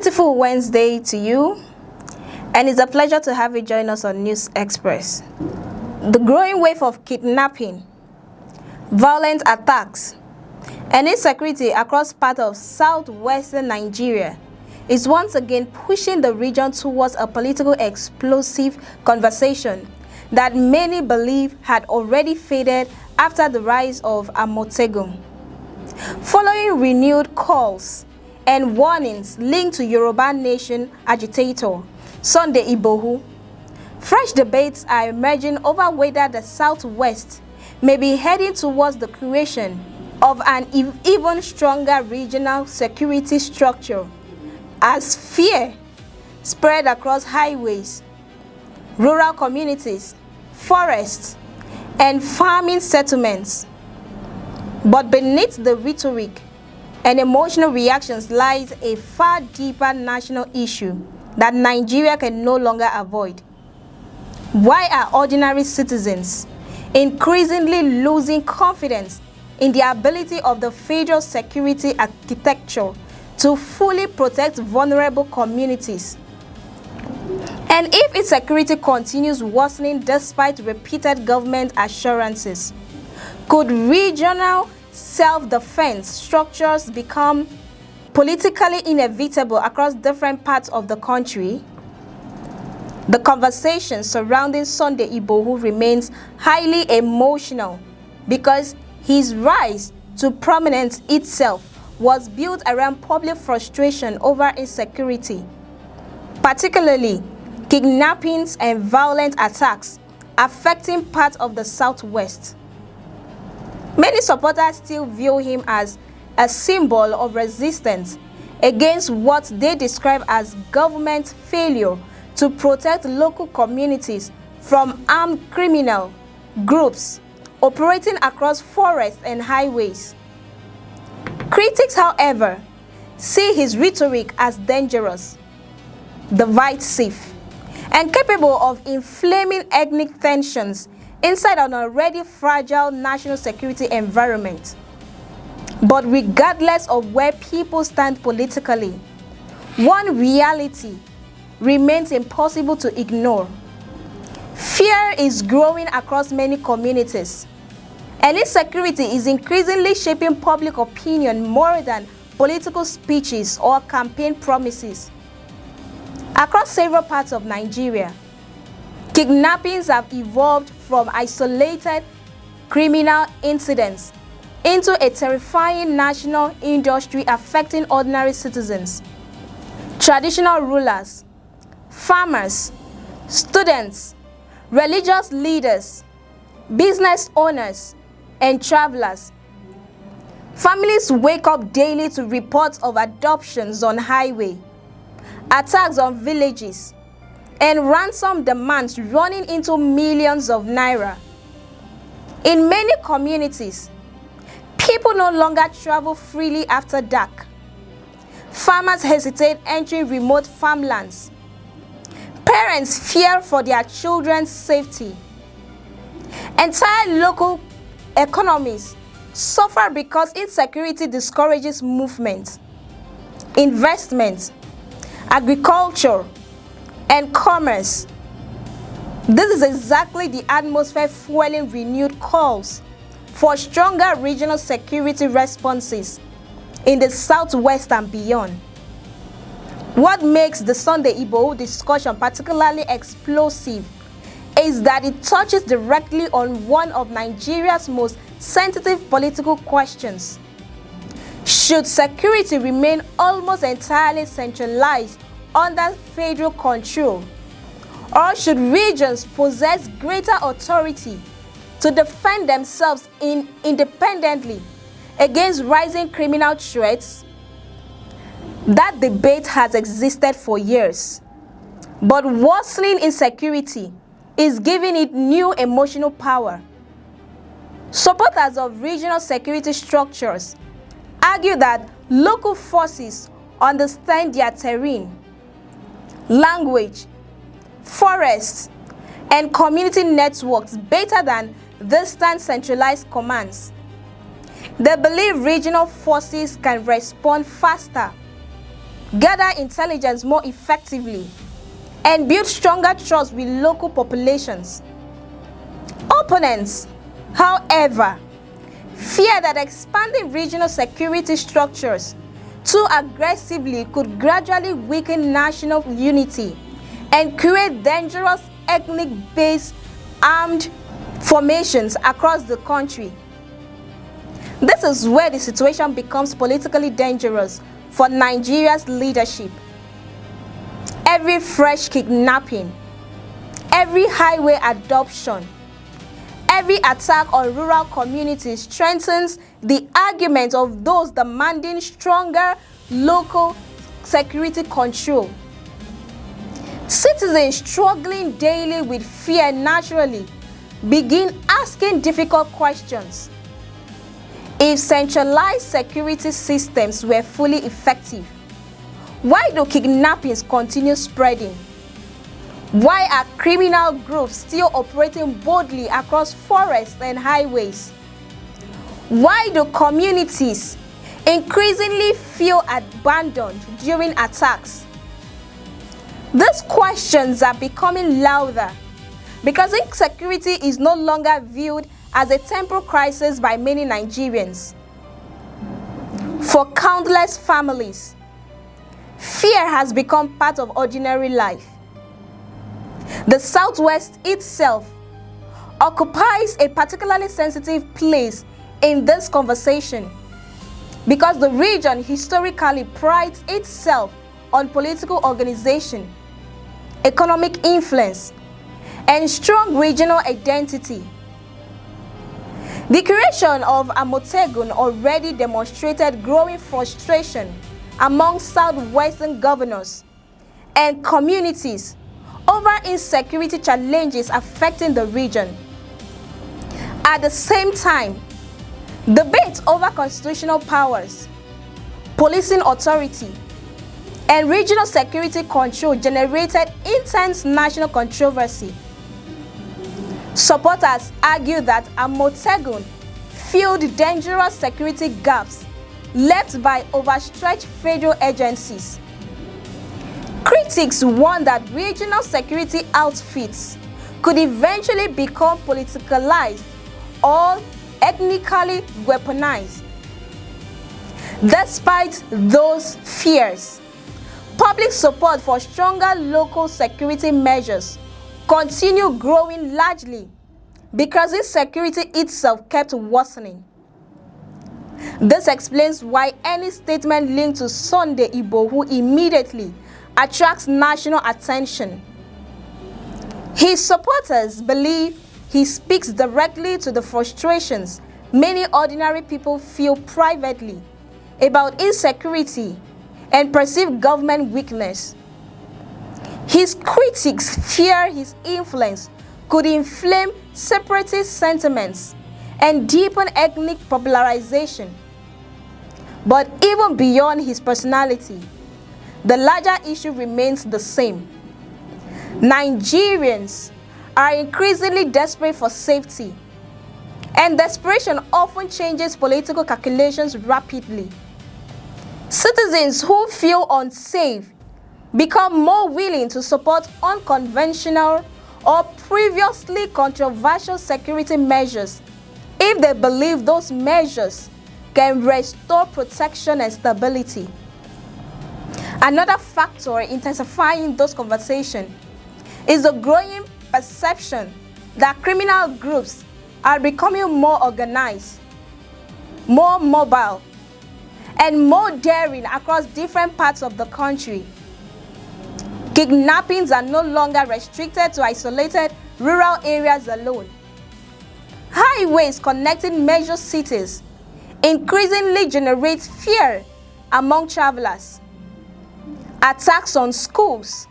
Beautiful Wednesday to you, and it's a pleasure to have you join us on News Express. The growing wave of kidnapping, violent attacks, and insecurity across parts of southwestern Nigeria is once again pushing the region towards a political explosive conversation that many believe had already faded after the rise of Amotegun. Following renewed calls and warnings linked to Yoruba Nation agitator Sunday Igboho, fresh debates are emerging over whether the Southwest may be heading towards the creation of an even stronger regional security structure as fear spread across highways, rural communities, forests, and farming settlements. But beneath the rhetoric and emotional reactions lies a far deeper national issue that Nigeria can no longer avoid. Why are ordinary citizens increasingly losing confidence in the ability of the federal security architecture to fully protect vulnerable communities? And if its security continues worsening despite repeated government assurances, could regional self-defense structures become politically inevitable across different parts of the country? The conversation surrounding Sunday Igboho remains highly emotional because his rise to prominence itself was built around public frustration over insecurity, particularly kidnappings and violent attacks affecting parts of the Southwest. Many supporters still view him as a symbol of resistance against what they describe as government failure to protect local communities from armed criminal groups operating across forests and highways. Critics, however, see his rhetoric as dangerous, divisive, and capable of inflaming ethnic tensions inside an already fragile national security environment. But regardless of where people stand politically, one reality remains impossible to ignore. Fear is growing across many communities, and insecurity is increasingly shaping public opinion more than political speeches or campaign promises. Across several parts of Nigeria, kidnappings have evolved from isolated criminal incidents into a terrifying national industry affecting ordinary citizens, traditional rulers, farmers, students, religious leaders, business owners, and travelers. Families wake up daily to reports of adoptions on highway, attacks on villages, and ransom demands running into millions of naira. In many communities, people no longer travel freely after dark. Farmers hesitate entering remote farmlands. Parents fear for their children's safety. Entire local economies suffer because insecurity discourages movement, investment, agriculture, and commerce. This is exactly the atmosphere fueling renewed calls for stronger regional security responses in the Southwest and beyond. What makes the Sunday Igboho discussion particularly explosive is that it touches directly on one of Nigeria's most sensitive political questions. Should security remain almost entirely centralized under federal control, or should regions possess greater authority to defend themselves independently against rising criminal threats? That debate has existed for years, but worsening insecurity is giving it new emotional power. Supporters of regional security structures argue that local forces understand their terrain, language, forests, and community networks better than distant centralized commands. They believe regional forces can respond faster, gather intelligence more effectively, and build stronger trust with local populations. Opponents, however, fear that expanding regional security structures too aggressively could gradually weaken national unity and create dangerous ethnic-based armed formations across the country. This is where the situation becomes politically dangerous for Nigeria's leadership. Every fresh kidnapping, every highway adoption, every attack on rural communities strengthens the argument of those demanding stronger local security control. Citizens struggling daily with fear naturally begin asking difficult questions. If centralized security systems were fully effective, why do kidnappings continue spreading? Why are criminal groups still operating boldly across forests and highways? Why do communities increasingly feel abandoned during attacks? These questions are becoming louder because insecurity is no longer viewed as a temporary crisis by many Nigerians. For countless families, fear has become part of ordinary life. The Southwest itself occupies a particularly sensitive place in this conversation because the region historically prides itself on political organization, economic influence, and strong regional identity. The creation of Amotegun already demonstrated growing frustration among Southwestern governors and communities over insecurity challenges affecting the region. At the same time, debate over constitutional powers, policing authority, and regional security control generated intense national controversy. Supporters argue that Amotegun filled dangerous security gaps left by overstretched federal agencies. Critics warn that regional security outfits could eventually become politicalized or ethnically weaponized. Despite those fears, public support for stronger local security measures continue growing largely because insecurity itself kept worsening. This explains why any statement linked to Sunday Igboho immediately attracts national attention. His supporters believe he speaks directly to the frustrations many ordinary people feel privately about insecurity and perceived government weakness. His critics fear his influence could inflame separatist sentiments and deepen ethnic polarization. But even beyond his personality, the larger issue remains the same. Nigerians are increasingly desperate for safety, and desperation often changes political calculations rapidly. Citizens who feel unsafe become more willing to support unconventional or previously controversial security measures if they believe those measures can restore protection and stability. Another factor intensifying those conversations is the growing perception that criminal groups are becoming more organized, more mobile, and more daring across different parts of the country. Kidnappings are no longer restricted to isolated rural areas alone. Highways connecting major cities increasingly generate fear among travelers. Attacks on schools,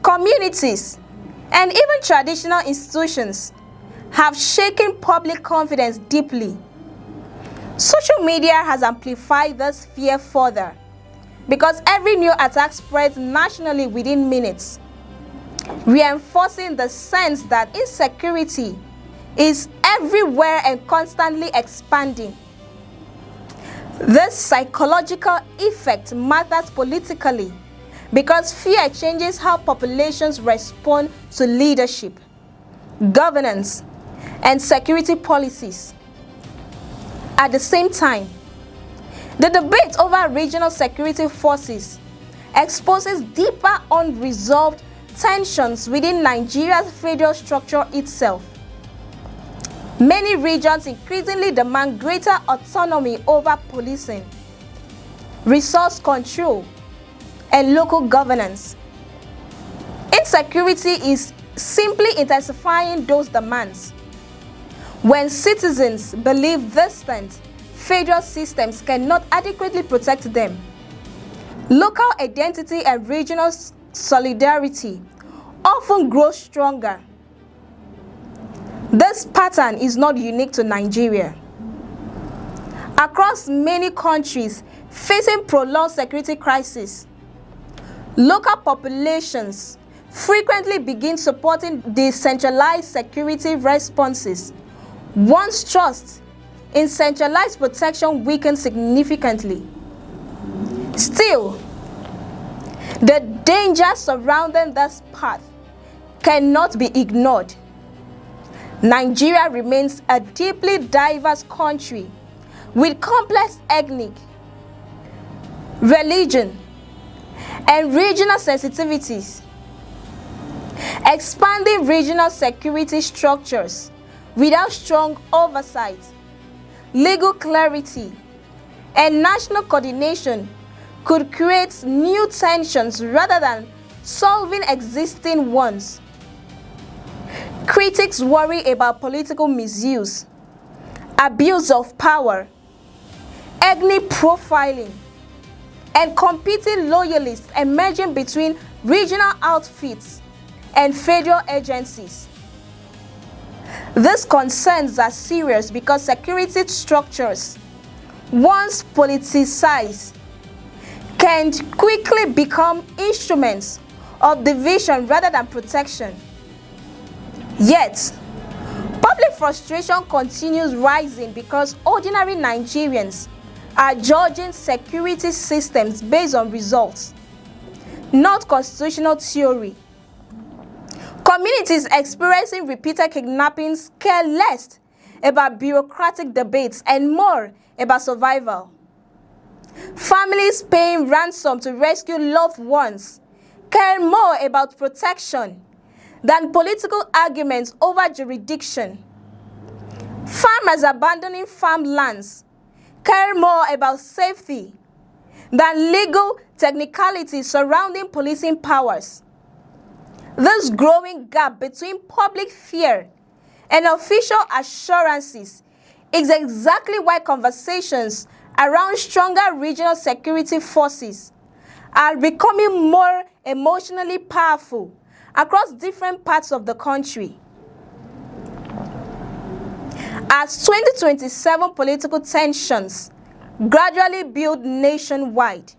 communities, and even traditional institutions have shaken public confidence deeply. Social media has amplified this fear further because every new attack spreads nationally within minutes, reinforcing the sense that insecurity is everywhere and constantly expanding. This psychological effect matters politically because fear changes how populations respond to leadership, governance, and security policies. At the same time, the debate over regional security forces exposes deeper unresolved tensions within Nigeria's federal structure itself. Many regions increasingly demand greater autonomy over policing, resource control, and local governance. Insecurity is simply intensifying those demands. When citizens believe distant federal systems cannot adequately protect them, local identity and regional solidarity often grow stronger. This pattern is not unique to Nigeria. Across many countries facing prolonged security crises, local populations frequently begin supporting decentralized security responses once trust in centralized protection weakens significantly. Still, the dangers surrounding this path cannot be ignored. Nigeria remains a deeply diverse country with complex ethnic, religion, and regional sensitivities. Expanding regional security structures without strong oversight, legal clarity, and national coordination could create new tensions rather than solving existing ones. Critics worry about political misuse, abuse of power, ethnic profiling, and competing loyalists emerging between regional outfits and federal agencies. These concerns are serious because security structures, once politicized, can quickly become instruments of division rather than protection. Yet, public frustration continues rising because ordinary Nigerians are judging security systems based on results, not constitutional theory. Communities experiencing repeated kidnappings care less about bureaucratic debates and more about survival. Families paying ransom to rescue loved ones care more about protection than political arguments over jurisdiction. Farmers abandoning farmlands care more about safety than legal technicalities surrounding policing powers. This growing gap between public fear and official assurances is exactly why conversations around stronger regional security forces are becoming more emotionally powerful across different parts of the country. As 2027 political tensions gradually build nationwide,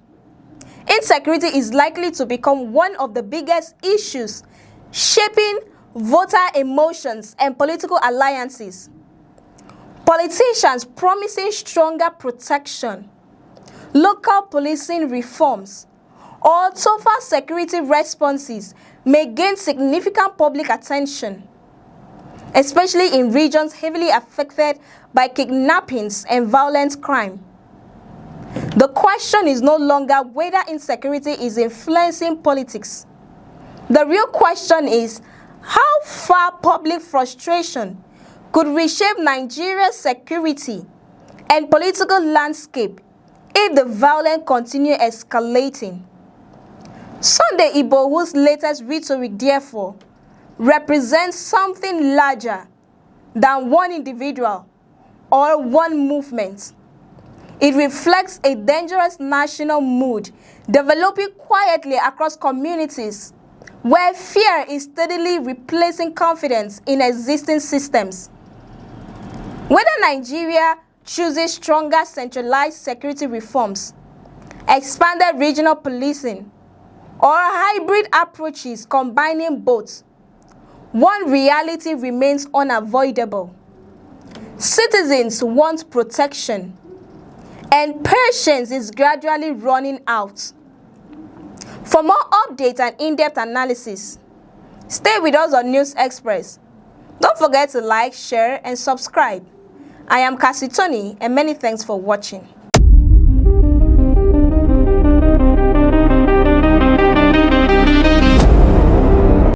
insecurity is likely to become one of the biggest issues shaping voter emotions and political alliances. Politicians promising stronger protection, local policing reforms, or tougher security responses may gain significant public attention, especially in regions heavily affected by kidnappings and violent crime. The question is no longer whether insecurity is influencing politics. The real question is how far public frustration could reshape Nigeria's security and political landscape if the violence continues escalating. Sunday Igbo, whose latest rhetoric, therefore, represents something larger than one individual or one movement. It reflects a dangerous national mood developing quietly across communities where fear is steadily replacing confidence in existing systems. Whether Nigeria chooses stronger centralized security reforms, expanded regional policing, or hybrid approaches combining both, one reality remains unavoidable. Citizens want protection, and patience is gradually running out. For more updates and in-depth analysis, stay with us on News Express. Don't forget to like, share, and subscribe. I am Cassie Tony, and many thanks for watching.